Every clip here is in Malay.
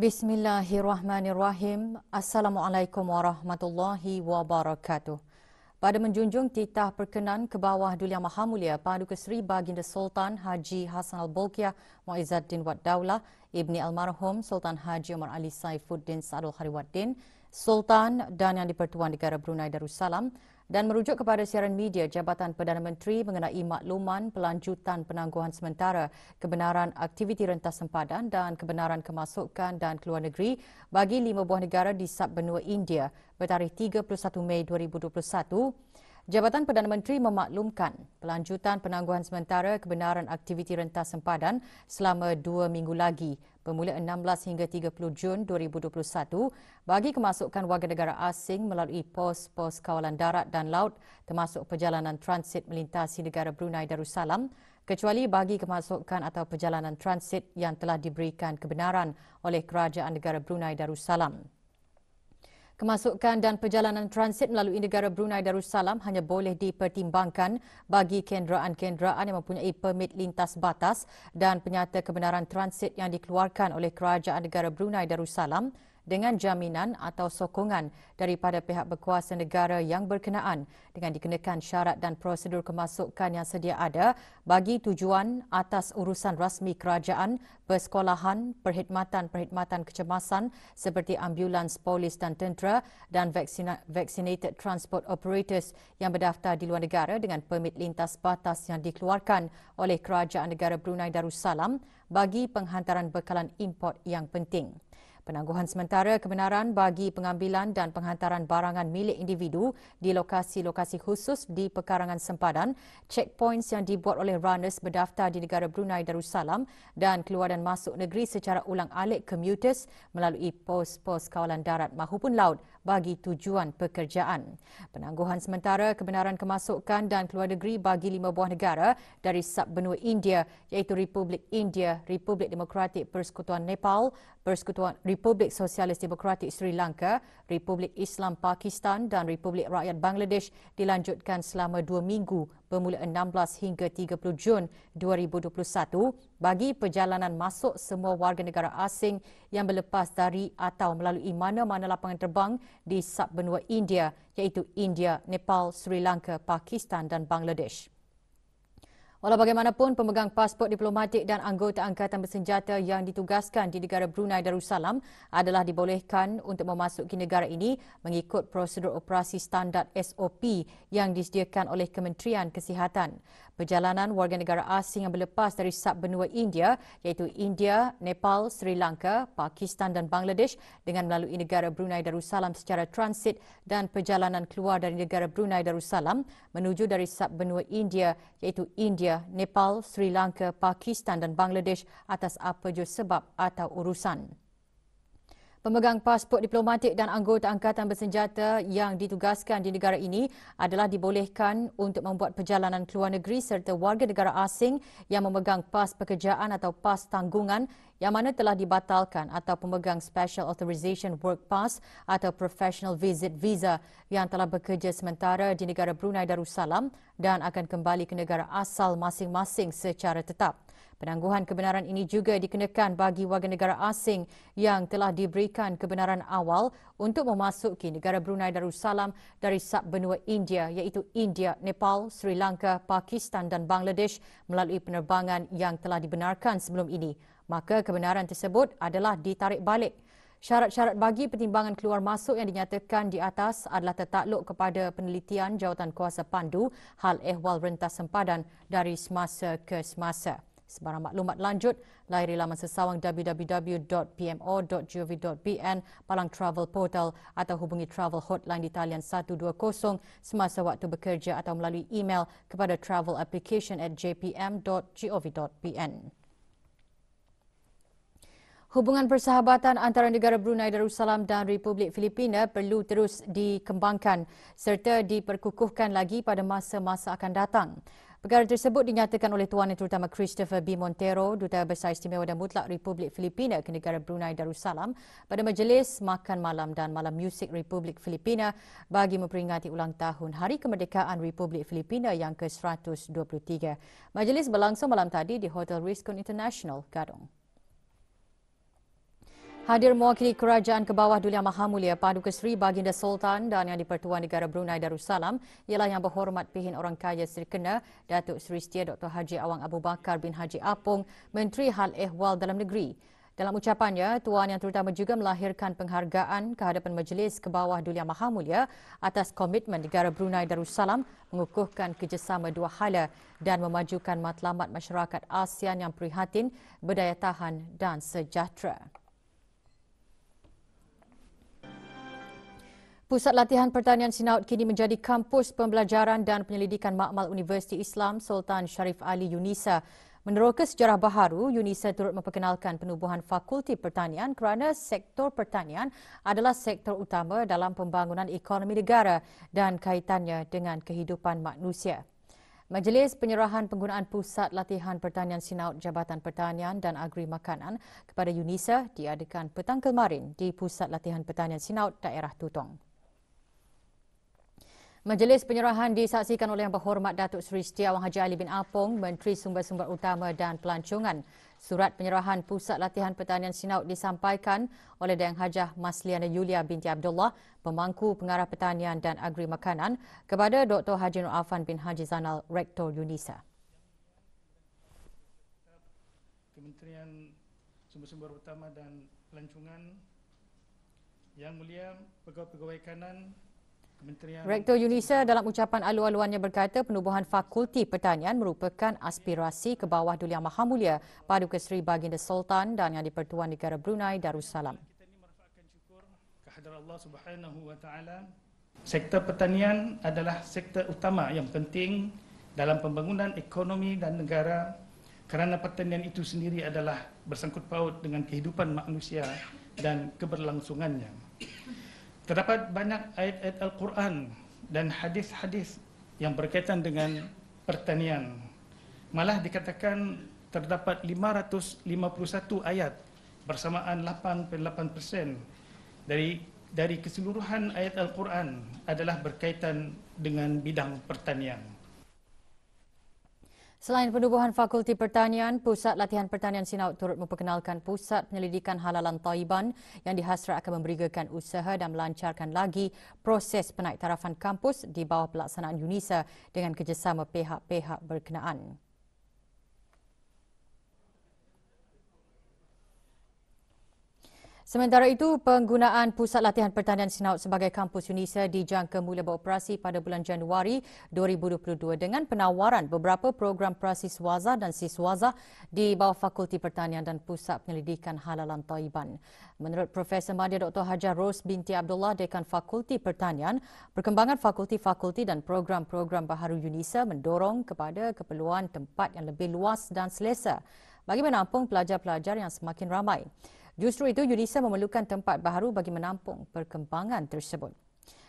Bismillahirrahmanirrahim. Assalamualaikum warahmatullahi wabarakatuh. Pada menjunjung titah perkenan ke bawah Duli Yang Maha Mulia Paduka Seri Baginda Sultan Haji Hassan Al-Bolkiah Muizzaddin Wad Daulah Ibni Almarhum Sultan Haji Omar Ali Saifuddin Saadul Khariwaddin, Sultan dan Yang di-Pertuan Negara Brunei Darussalam, dan merujuk kepada siaran media Jabatan Perdana Menteri mengenai makluman pelanjutan penangguhan sementara kebenaran aktiviti rentas sempadan dan kebenaran kemasukan dan keluar negeri bagi 5 buah negara di Sub-benua India bertarikh 31 Mei 2021. Jabatan Perdana Menteri memaklumkan pelanjutan penangguhan sementara kebenaran aktiviti rentas sempadan selama 2 minggu lagi bermula 16 hingga 30 Jun 2021 bagi kemasukan warga negara asing melalui pos-pos kawalan darat dan laut termasuk perjalanan transit melintasi negara Brunei Darussalam kecuali bagi kemasukan atau perjalanan transit yang telah diberikan kebenaran oleh Kerajaan Negara Brunei Darussalam. Kemasukan dan perjalanan transit melalui negara Brunei Darussalam hanya boleh dipertimbangkan bagi kenderaan-kenderaan yang mempunyai permit lintas batas dan penyata kebenaran transit yang dikeluarkan oleh Kerajaan Negara Brunei Darussalam dengan jaminan atau sokongan daripada pihak berkuasa negara yang berkenaan dengan dikenakan syarat dan prosedur kemasukan yang sedia ada bagi tujuan atas urusan rasmi kerajaan, persekolahan, perkhidmatan kecemasan seperti ambulans, polis dan tentera dan vaccinated transport operators yang berdaftar di luar negara dengan permit lintas batas yang dikeluarkan oleh Kerajaan Negara Brunei Darussalam bagi penghantaran bekalan import yang penting. Penangguhan sementara kebenaran bagi pengambilan dan penghantaran barangan milik individu di lokasi-lokasi khusus di pekarangan sempadan, checkpoints yang dibuat oleh runners berdaftar di negara Brunei Darussalam dan keluar dan masuk negeri secara ulang-alik commuters melalui pos-pos kawalan darat mahupun laut bagi tujuan pekerjaan. Penangguhan sementara kebenaran kemasukan dan keluar negeri bagi 5 buah negara dari Sub-benua India iaitu Republik India, Republik Demokratik Persekutuan Nepal, Persekutuan Republik Sosialis Demokratik Sri Lanka, Republik Islam Pakistan dan Republik Rakyat Bangladesh dilanjutkan selama 2 minggu bermula 16 hingga 30 Jun 2021 bagi perjalanan masuk semua warga negara asing yang berlepas dari atau melalui mana-mana lapangan terbang di Sub-benua India iaitu India, Nepal, Sri Lanka, Pakistan dan Bangladesh. Walau bagaimanapun, pemegang pasport diplomatik dan anggota angkatan bersenjata yang ditugaskan di negara Brunei Darussalam adalah dibolehkan untuk memasuki negara ini mengikut prosedur operasi standard SOP yang disediakan oleh Kementerian Kesihatan. Perjalanan warga negara asing yang berlepas dari Sub-benua India iaitu India, Nepal, Sri Lanka, Pakistan dan Bangladesh dengan melalui negara Brunei Darussalam secara transit dan perjalanan keluar dari negara Brunei Darussalam menuju dari Sub-benua India iaitu India, Nepal, Sri Lanka, Pakistan dan Bangladesh atas apa jua sebab atau urusan. Pemegang pasport diplomatik dan anggota angkatan bersenjata yang ditugaskan di negara ini adalah dibolehkan untuk membuat perjalanan keluar negeri serta warga negara asing yang memegang pas pekerjaan atau pas tanggungan yang mana telah dibatalkan atau pemegang Special Authorization Work Pass atau Professional Visit Visa yang telah bekerja sementara di negara Brunei Darussalam dan akan kembali ke negara asal masing-masing secara tetap. Penangguhan kebenaran ini juga dikenakan bagi warga negara asing yang telah diberikan kebenaran awal untuk memasuki negara Brunei Darussalam dari Sub-benua India iaitu India, Nepal, Sri Lanka, Pakistan dan Bangladesh melalui penerbangan yang telah dibenarkan sebelum ini. Maka kebenaran tersebut adalah ditarik balik. Syarat-syarat bagi pertimbangan keluar masuk yang dinyatakan di atas adalah tertakluk kepada penelitian Jawatan Kuasa Pandu Hal Ehwal Rentas Sempadan dari semasa ke semasa. Sebarang maklumat lanjut, layari laman sesawang www.pmo.gov.bn Palang Travel Portal atau hubungi travel hotline di talian 120 semasa waktu bekerja atau melalui email kepada travelapplication@jpm.gov.bn. Hubungan persahabatan antara negara Brunei Darussalam dan Republik Filipina perlu terus dikembangkan serta diperkukuhkan lagi pada masa-masa akan datang. Perkara tersebut dinyatakan oleh Tuan Yang Terutama Christopher B. Montero, Duta Besar Istimewa dan Mutlak Republik Filipina ke negara Brunei Darussalam pada Majlis Makan Malam dan Malam Muzik Republik Filipina bagi memperingati ulang tahun Hari Kemerdekaan Republik Filipina yang ke-123. Majlis berlangsung malam tadi di Hotel Ritz-Carlton International, Gadong. Hadir mewakili Kerajaan ke bawah Duli Yang Maha Mulia Paduka Seri Baginda Sultan dan Yang di-Pertuan Negara Brunei Darussalam ialah Yang Berhormat Pihin Orang Kaya Seri Kena Datuk Seri Setia Dr. Haji Awang Abu Bakar bin Haji Apong, Menteri Hal Ehwal Dalam Negeri. Dalam ucapannya, Tuan Yang Terutama juga melahirkan penghargaan ke hadapan Majlis ke bawah Duli Yang Maha Mulia atas komitmen negara Brunei Darussalam mengukuhkan kerjasama dua hala dan memajukan matlamat masyarakat ASEAN yang prihatin, berdaya tahan dan sejahtera. Pusat Latihan Pertanian Sinaut kini menjadi kampus pembelajaran dan penyelidikan makmal Universiti Islam Sultan Sharif Ali UNISA. Meneroka sejarah baharu, UNISA turut memperkenalkan penubuhan Fakulti Pertanian kerana sektor pertanian adalah sektor utama dalam pembangunan ekonomi negara dan kaitannya dengan kehidupan manusia. Majlis penyerahan penggunaan Pusat Latihan Pertanian Sinaut Jabatan Pertanian dan Agri Makanan kepada UNISA diadakan petang kemarin di Pusat Latihan Pertanian Sinaut Daerah Tutong. Majlis penyerahan disaksikan oleh Yang Berhormat Datuk Seri Setia Awang Haji Ali bin Apong, Menteri Sumber-Sumber Utama dan Pelancongan. Surat penyerahan Pusat Latihan Pertanian Sinaut disampaikan oleh Dayang Hajah Masliana Yulia binti Abdullah, Pemangku Pengarah Pertanian dan Agri Makanan, kepada Dr. Haji Nur Afan bin Haji Zanal, Rektor UNISA. Kementerian Sumber-Sumber Utama dan Pelancongan, Yang Mulia Pegawai-Pegawai Kanan, Rektor UNISA dalam ucapan alu-aluannya berkata penubuhan Fakulti Pertanian merupakan aspirasi ke bawah Duli Yang Maha Mulia Paduka Seri Baginda Sultan dan Yang di-Pertuan Negara Brunei Darussalam. Kita ini merafakkan syukur kehadirat Allah Subhanahu wa taala. Sektor pertanian adalah sektor utama yang penting dalam pembangunan ekonomi dan negara kerana pertanian itu sendiri adalah bersangkut paut dengan kehidupan manusia dan keberlangsungannya. Terdapat banyak ayat-ayat Al-Quran dan hadis-hadis yang berkaitan dengan pertanian. Malah dikatakan terdapat 551 ayat bersamaan 8.8% dari keseluruhan ayat Al-Quran adalah berkaitan dengan bidang pertanian. Selain penubuhan Fakulti Pertanian, Pusat Latihan Pertanian Sinaut turut memperkenalkan Pusat Penyelidikan Halalan Thaiban yang dihasrat akan memberigakan usaha dan melancarkan lagi proses penaiktarafan kampus di bawah pelaksanaan UNISA dengan kerjasama pihak-pihak berkenaan. Sementara itu, penggunaan Pusat Latihan Pertanian Sinaut sebagai kampus UNISA dijangka mula beroperasi pada bulan Januari 2022 dengan penawaran beberapa program prasiswaza dan siswaza di bawah Fakulti Pertanian dan Pusat Penyelidikan Halalan Thaiban. Menurut Profesor Madya Dr. Hajah Ros binti Abdullah, Dekan Fakulti Pertanian, perkembangan fakulti-fakulti dan program-program baharu UNISA mendorong kepada keperluan tempat yang lebih luas dan selesa bagi menampung pelajar-pelajar yang semakin ramai. Justru itu, UNISA memerlukan tempat baharu bagi menampung perkembangan tersebut.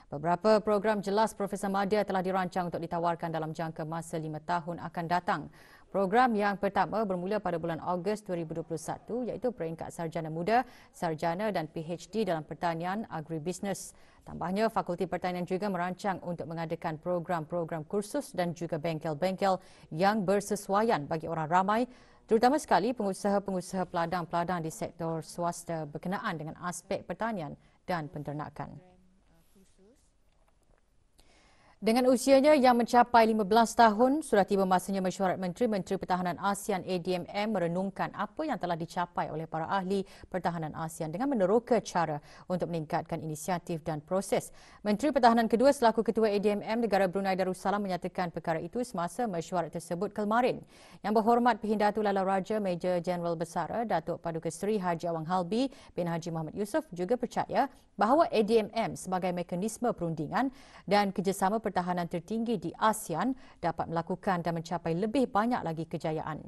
Beberapa program jelas Profesor Madya telah dirancang untuk ditawarkan dalam jangka masa 5 tahun akan datang. Program yang pertama bermula pada bulan Ogos 2021 iaitu peringkat Sarjana Muda, Sarjana dan PhD dalam Pertanian Agribisnes. Tambahnya, Fakulti Pertanian juga merancang untuk mengadakan program-program kursus dan juga bengkel-bengkel yang bersesuaian bagi orang ramai, terutama sekali pengusaha-pengusaha peladang-peladang di sektor swasta berkenaan dengan aspek pertanian dan penternakan. Dengan usianya yang mencapai 15 tahun, sudah tiba masanya mesyuarat Menteri-Menteri Pertahanan ASEAN ADMM merenungkan apa yang telah dicapai oleh para ahli pertahanan ASEAN dengan meneroka cara untuk meningkatkan inisiatif dan proses. Menteri Pertahanan kedua selaku Ketua ADMM Negara Brunei Darussalam menyatakan perkara itu semasa mesyuarat tersebut kemarin. Yang Berhormat Pihin Datuk Lala Raja Major Jeneral Besara Datuk Paduka Seri Haji Awang Halbi bin Haji Muhammad Yusof juga percaya bahawa ADMM sebagai mekanisme perundingan dan kerjasama pertahanan tertinggi di ASEAN dapat melakukan dan mencapai lebih banyak lagi kejayaan.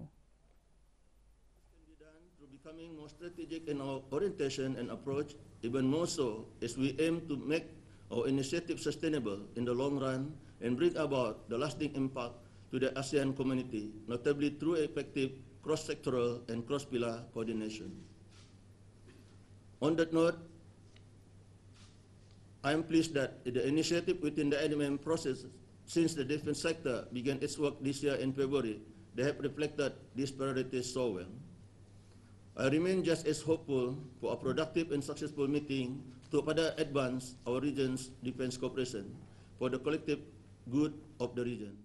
To becoming more strategic in our orientation and approach, even more so as we aim to make our initiative sustainable in the long run and bring about the lasting impact to the ASEAN community, notably through effective cross-sectoral and cross-pillar coordination. On that note, I am pleased that the initiative within the ADMM process since the defense sector began its work this year in February, they have reflected these priorities so well. I remain just as hopeful for a productive and successful meeting to further advance our region's defence cooperation for the collective good of the region.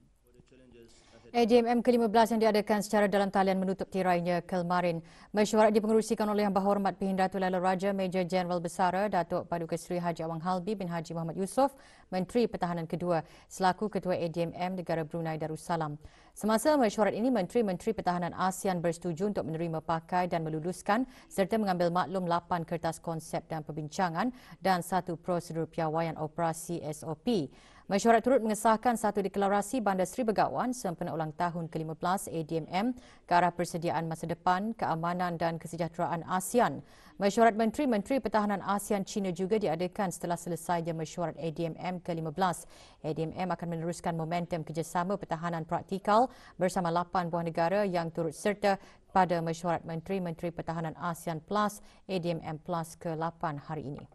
ADMM ke-15 yang diadakan secara dalam talian menutup tirainya kemarin. Mesyuarat dipengerusikan oleh Yang Berhormat Pehin Dato' Laila Raja, Major Jeneral Besara Datuk Paduka Seri Haji Awang Halbi bin Haji Muhammad Yusof, Menteri Pertahanan kedua, selaku Ketua ADMM Negara Brunei Darussalam. Semasa mesyuarat ini, Menteri-Menteri Pertahanan ASEAN bersetuju untuk menerima pakai dan meluluskan serta mengambil maklum 8 kertas konsep dan perbincangan dan 1 prosedur piawaian operasi SOP. Mesyuarat turut mengesahkan 1 deklarasi Bandar Seri Begawan sempena ulang tahun ke-15 ADMM ke arah persediaan masa depan, keamanan dan kesejahteraan ASEAN. Mesyuarat Menteri-Menteri Pertahanan ASEAN China juga diadakan setelah selesainya mesyuarat ADMM ke-15. ADMM akan meneruskan momentum kerjasama pertahanan praktikal bersama 8 buah negara yang turut serta pada mesyuarat Menteri-Menteri Pertahanan ASEAN Plus ADMM Plus ke-8 hari ini.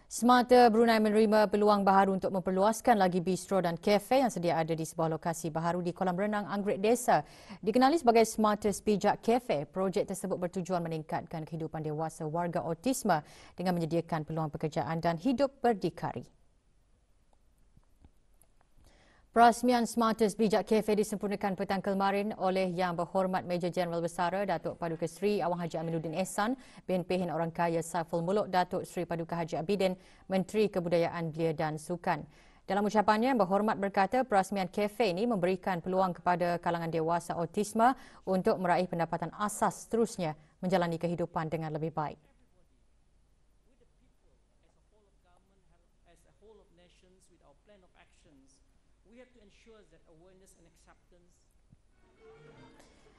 Semata Brunei menerima peluang baharu untuk memperluaskan lagi bistro dan kafe yang sedia ada di sebuah lokasi baharu di kolam renang Anggrek Desa. Dikenali sebagai Smartest Pijak Cafe, projek tersebut bertujuan meningkatkan kehidupan dewasa warga autisma dengan menyediakan peluang pekerjaan dan hidup berdikari. Perasmian Smartest Pijak Cafe disempurnakan petang kemarin oleh Yang Berhormat Major Jeneral Besara Datuk Paduka Seri Awang Haji Aminuddin Ehsan bin Pehin Orang Kaya Saiful Muluk Datuk Seri Paduka Haji Abidin, Menteri Kebudayaan Belia dan Sukan. Dalam ucapannya, Yang Berhormat berkata perasmian kafe ini memberikan peluang kepada kalangan dewasa autisma untuk meraih pendapatan asas seterusnya menjalani kehidupan dengan lebih baik.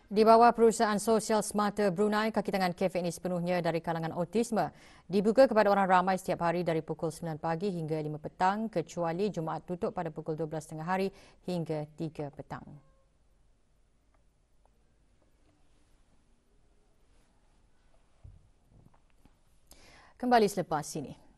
Di bawah perusahaan sosial Smarter Brunei, kaki tangan kafe ini sepenuhnya dari kalangan autisma. Dibuka kepada orang ramai setiap hari dari pukul 9 pagi hingga 5 petang, kecuali Jumaat tutup pada pukul 12.30 hari hingga 3 petang. Kembali selepas ini.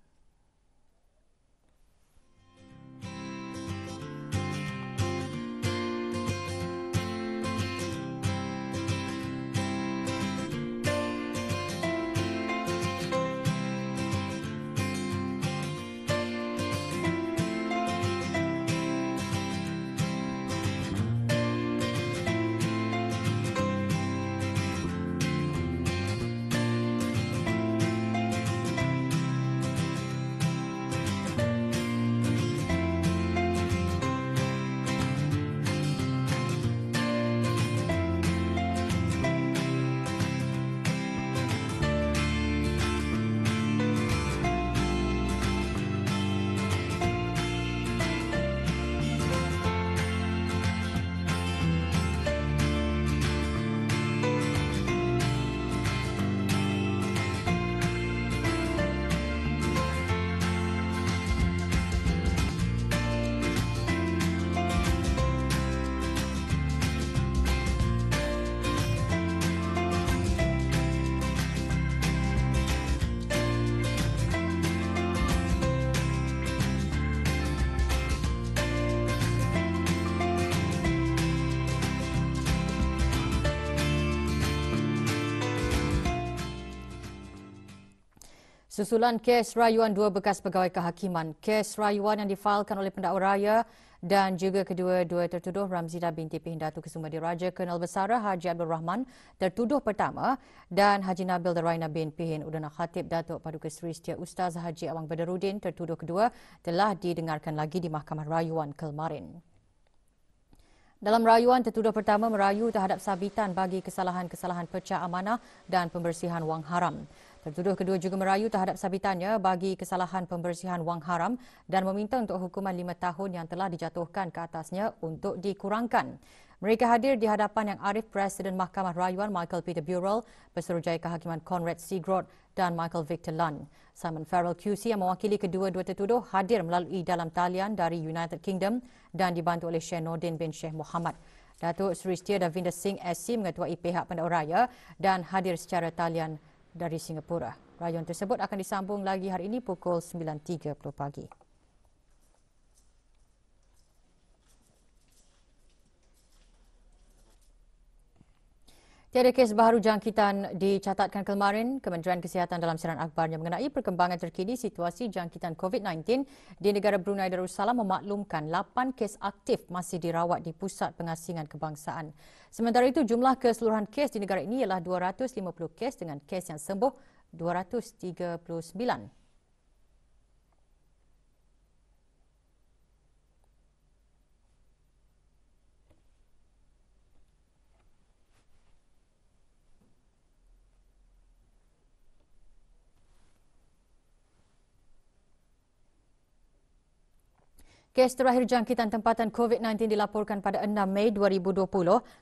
Susulan kes rayuan 2 bekas pegawai kehakiman. Kes rayuan yang difailkan oleh pendakwa raya dan juga kedua-dua tertuduh Ramzidah binti Pehin Datuk Kesuma Diraja Kolonel Besara Haji Abdul Rahman tertuduh pertama dan Haji Nabil Deraina bin Pehin Udana Khatib Datuk Paduka Seri Setia Ustaz Haji Awang Badarudin tertuduh kedua telah didengarkan lagi di Mahkamah Rayuan kemarin. Dalam rayuan, tertuduh pertama merayu terhadap sabitan bagi kesalahan-kesalahan pecah amanah dan pembersihan wang haram. Tertuduh kedua juga merayu terhadap sabitannya bagi kesalahan pembersihan wang haram dan meminta untuk hukuman 5 tahun yang telah dijatuhkan ke atasnya untuk dikurangkan. Mereka hadir di hadapan Yang Arif Presiden Mahkamah Rayuan Michael Peter Burrell, Pesuruhjaya Kehakiman Conrad Seagrove dan Michael Victor Lunn. Simon Farrell QC yang mewakili kedua-dua tertuduh hadir melalui dalam talian dari United Kingdom dan dibantu oleh Syekh Nordin bin Syekh Muhammad. Datuk Seri Setia Davinder Singh SC mengetuai pihak pendakwa raya dan hadir secara talian dari Singapura. Rayuan tersebut akan disambung lagi hari ini pukul 9.30 pagi. Tiada kes baharu jangkitan dicatatkan kemarin. Kementerian Kesihatan dalam siaran akhbarnya mengenai perkembangan terkini situasi jangkitan COVID-19 di negara Brunei Darussalam memaklumkan 8 kes aktif masih dirawat di Pusat Pengasingan Kebangsaan. Sementara itu, jumlah keseluruhan kes di negara ini ialah 250 kes dengan kes yang sembuh 239. Kes terakhir jangkitan tempatan COVID-19 dilaporkan pada 6 Mei 2020,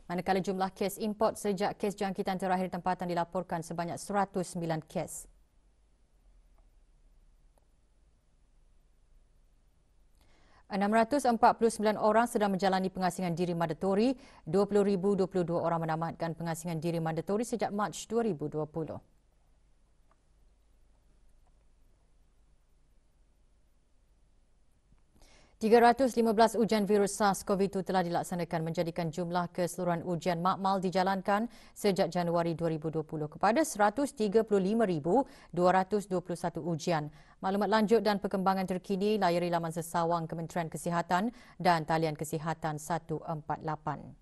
manakala jumlah kes import sejak kes jangkitan terakhir tempatan dilaporkan sebanyak 109 kes. ...649 orang sedang menjalani pengasingan diri mandatori, 20,022 orang menamatkan pengasingan diri mandatori sejak Mac 2020. ...315 ujian virus SARS-CoV-2 telah dilaksanakan menjadikan jumlah keseluruhan ujian makmal dijalankan sejak Januari 2020 kepada 135,221 ujian. Maklumat lanjut dan perkembangan terkini layari laman sesawang Kementerian Kesihatan dan talian Kesihatan 148.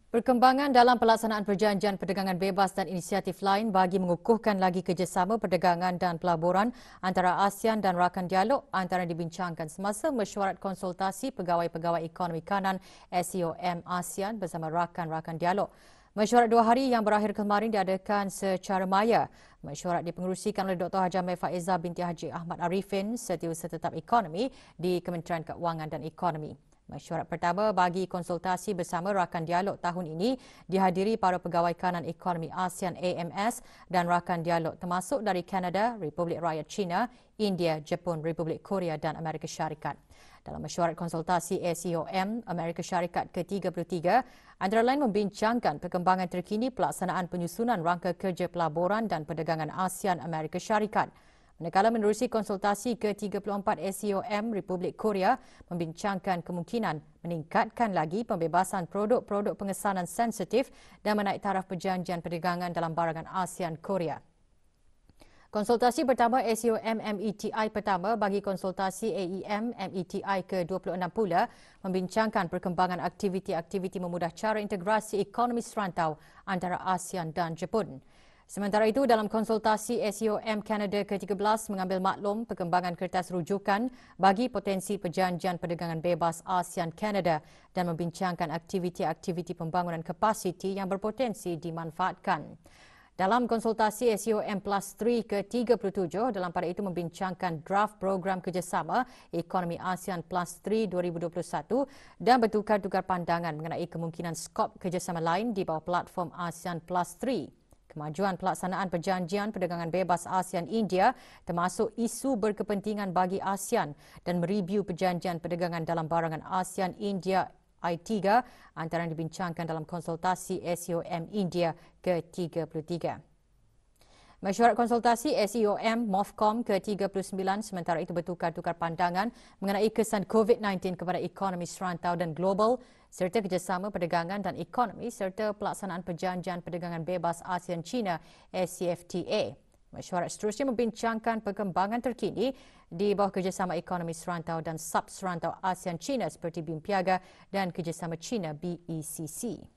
Perkembangan dalam pelaksanaan perjanjian perdagangan bebas dan inisiatif lain bagi mengukuhkan lagi kerjasama perdagangan dan pelaburan antara ASEAN dan rakan dialog antara dibincangkan semasa mesyuarat konsultasi pegawai-pegawai ekonomi kanan SCOM ASEAN bersama rakan-rakan dialog. Mesyuarat 2 hari yang berakhir kemarin diadakan secara maya. Mesyuarat dipengerusikan oleh Dr. Hajah Faiza binti Haji Ahmad Arifin, Setiausaha Tetap Ekonomi di Kementerian Keuangan dan Ekonomi. Mesyuarat pertama bagi konsultasi bersama rakan dialog tahun ini dihadiri para pegawai kanan ekonomi ASEAN AMS dan rakan dialog termasuk dari Kanada, Republik Rakyat China, India, Jepun, Republik Korea dan Amerika Syarikat. Dalam mesyuarat konsultasi SCOM Amerika Syarikat ke-33, antara lain membincangkan perkembangan terkini pelaksanaan penyusunan rangka kerja pelaburan dan perdagangan ASEAN Amerika Syarikat. Manakala menerusi konsultasi ke-34 SCOM Republik Korea membincangkan kemungkinan meningkatkan lagi pembebasan produk-produk pengesanan sensitif dan menaik taraf perjanjian perdagangan dalam barangan ASEAN Korea. Konsultasi pertama SCOM METI pertama bagi konsultasi AEM METI ke-26 pula membincangkan perkembangan aktiviti-aktiviti memudah cara integrasi ekonomi serantau antara ASEAN dan Jepun. Sementara itu, dalam konsultasi SCOM Kanada ke-13 mengambil maklum perkembangan kertas rujukan bagi potensi perjanjian perdagangan bebas ASEAN-Kanada dan membincangkan aktiviti-aktiviti pembangunan kapasiti yang berpotensi dimanfaatkan. Dalam konsultasi SCOM Plus 3 ke-37, dalam pada itu membincangkan draft program kerjasama Ekonomi ASEAN Plus 3 2021 dan bertukar-tukar pandangan mengenai kemungkinan skop kerjasama lain di bawah platform ASEAN Plus 3. Kemajuan pelaksanaan perjanjian perdagangan bebas ASEAN-India termasuk isu berkepentingan bagi ASEAN dan mereview perjanjian perdagangan dalam barangan ASEAN-India I3 antara yang dibincangkan dalam konsultasi SCOM India ke-33. Mesyuarat konsultasi SCOM MOFCOM ke-39 sementara itu bertukar-tukar pandangan mengenai kesan COVID-19 kepada ekonomi serantau dan global serta kerjasama perdagangan dan ekonomi serta pelaksanaan perjanjian perdagangan bebas ASEAN-China SCFTA. Mesyuarat seterusnya membincangkan perkembangan terkini di bawah kerjasama ekonomi serantau dan sub-serantau ASEAN-China seperti BIM Piaga dan kerjasama China BECC.